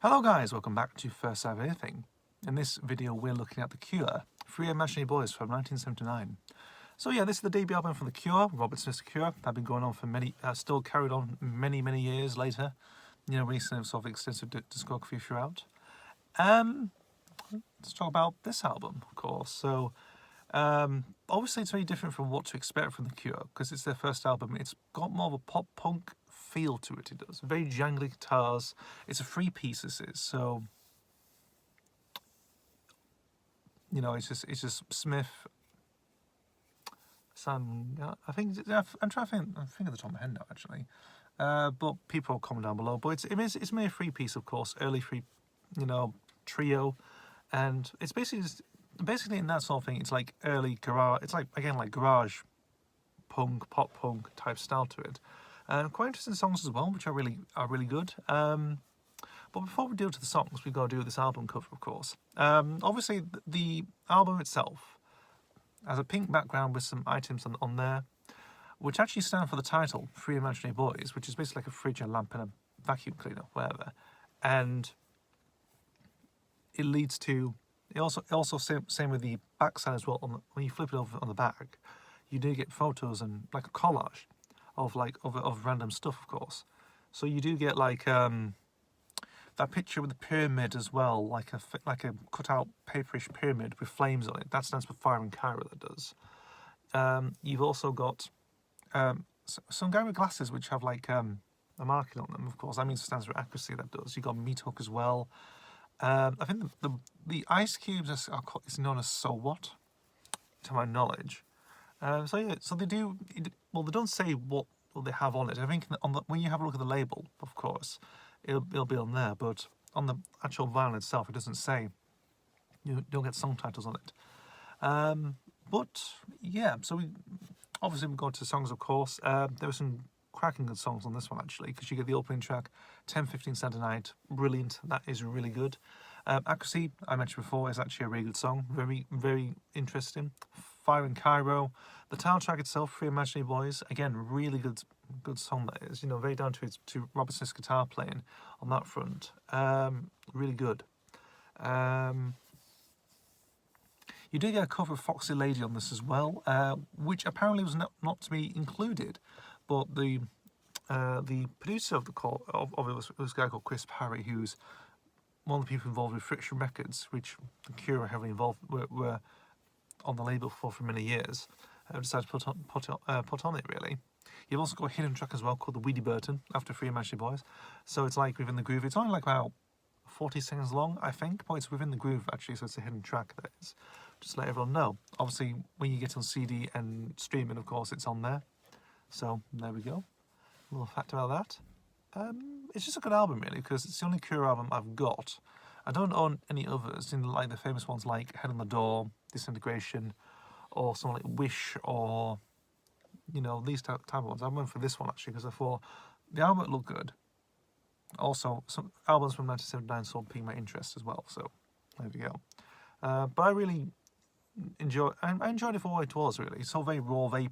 Hello guys, welcome back to First Ever Anything. In this video we're looking at The Cure, Three Imaginary Boys from 1979. So yeah, this is the debut album from The Cure, Robert Smith's Cure. They've been going on for still carried on many years later. You know, releasing sort of extensive discography throughout. Let's talk about this album, of course. So obviously it's very different from what to expect from The Cure, because it's their first album. It's got more of a pop-punk feel to it. It does. Very jangly guitars. It's a three-piece, this is. So, you know, it's just Smith, Sam. I think I'm trying to think. I'm thinking of the top of my head now, actually. But people will comment down below. But it's made a three-piece, of course, early trio, and it's basically in that sort of thing. It's like early garage. It's like garage punk, pop punk type style to it. And quite interesting songs as well, which are really good. But before we deal to the songs, we've got to do this album cover, of course. Obviously, the album itself has a pink background with some items on there, which actually stand for the title, Three Imaginary Boys, which is basically like a fridge, a lamp, and a vacuum cleaner, whatever. And it leads to, also same with the backside as well. When you flip it over on the back, you do get photos and like a collage of random stuff, of course. So you do get like that picture with the pyramid as well, like a cut out paperish pyramid with flames on it. That stands for Fire in Cairo. That does. You've also got some guy with glasses which have like a marking on them. Of course, that means it stands for accuracy. That does. You got Meathook as well. I think the ice cubes is known as So What, to my knowledge. So yeah, so they do. Well, they don't say what they have on it. I think when you have a look at the label, of course, it'll be on there. But on the actual vinyl itself, it doesn't say. You don't get song titles on it. But yeah, so we go to songs, of course. There were some cracking good songs on this one actually, because you get the opening track, 10:15 Saturday Night, brilliant. That is really good. Accuracy, I mentioned before, is actually a really good song. Very interesting. Fire in Cairo. The title track itself, Three Imaginary Boys, again, really good song that is. You know, very down to Robert Smith's guitar playing on that front. Really good. You do get a cover of Foxy Lady on this as well, which apparently was not to be included, but the producer of it was a guy called Chris Parry, who's one of the people involved with Friction Records, which the Cure are heavily involved were on the label for many years. Decided to put on it, really. You've also got a hidden track as well called the Weedy Burton, after Three Imaginary Boys. So it's like within the groove. It's only like about 40 seconds long, I think, but it's within the groove actually, so it's a hidden track that is. Just to let everyone know. Obviously, when you get on CD and streaming, of course, it's on there. So there we go. A little fact about that. It's just a good album, really, because it's the only Cure album I've got. I don't own any others, like the famous ones like Head on the Door, Disintegration, or something like Wish, or, you know, these type of ones. I went for this one, actually, because I thought the album looked good. Also, some albums from 1979 sort of piqued my interest as well, so there we go. But I really enjoyed it for what it was, really. It's all very raw, very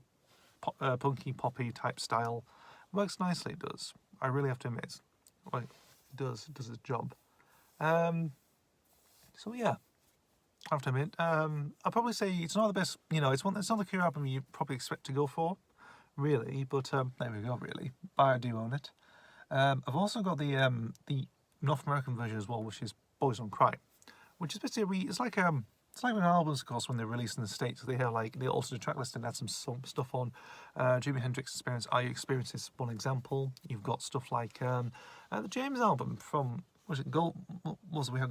punky, poppy type style. Works nicely, it does. I really have to admit. Well, it does its job. So yeah, I have to admit. I'll probably say it's not the best, you know, it's not the Cure album you probably expect to go for, really, but there we go, really. But I do own it. I've also got the North American version as well, which is Boys Don't Cry, which is basically it's like an albums, of course, when they're released in the States. So they have like they also the track list and add some stuff on. Jimi Hendrix Experience, Are You Experiencing is one example. You've got stuff like the James album from we had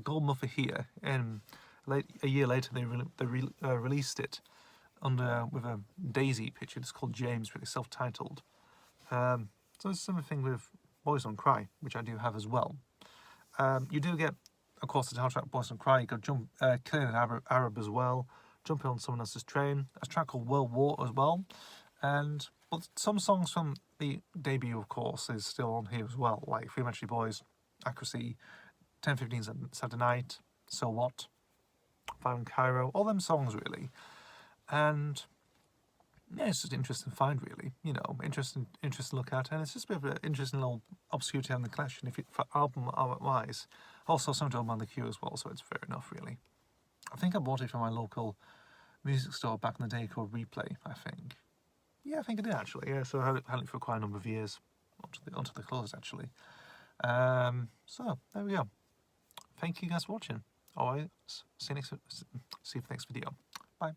Gold Muffer Here, and a year later they released it with a Daisy picture. It's called James, really self-titled. So it's the same thing with Boys Don't Cry, which I do have as well. You do get, of course, the title track Boys Don't Cry. You got Killing an Arab as well, Jumping on Someone Else's Train. A track called World War as well. But some songs from the debut, of course, is still on here as well, like Three Imaginary Boys, Accuracy, 10:15 Saturday Night, So What, Fire in Cairo, all them songs really. And yeah, it's just an interesting find, really. You know, interesting to look at, and it's just a bit of an interesting little obscurity on the collection, if it, for album wise. Also, some album on the queue as well, so it's fair enough, really. I think I bought it from my local music store back in the day called Replay. I think. Yeah, I think I did actually. Yeah, so I had it for quite a number of years, onto the close actually. So there we go. Thank you guys for watching. Alright, see you for the next video. Bye.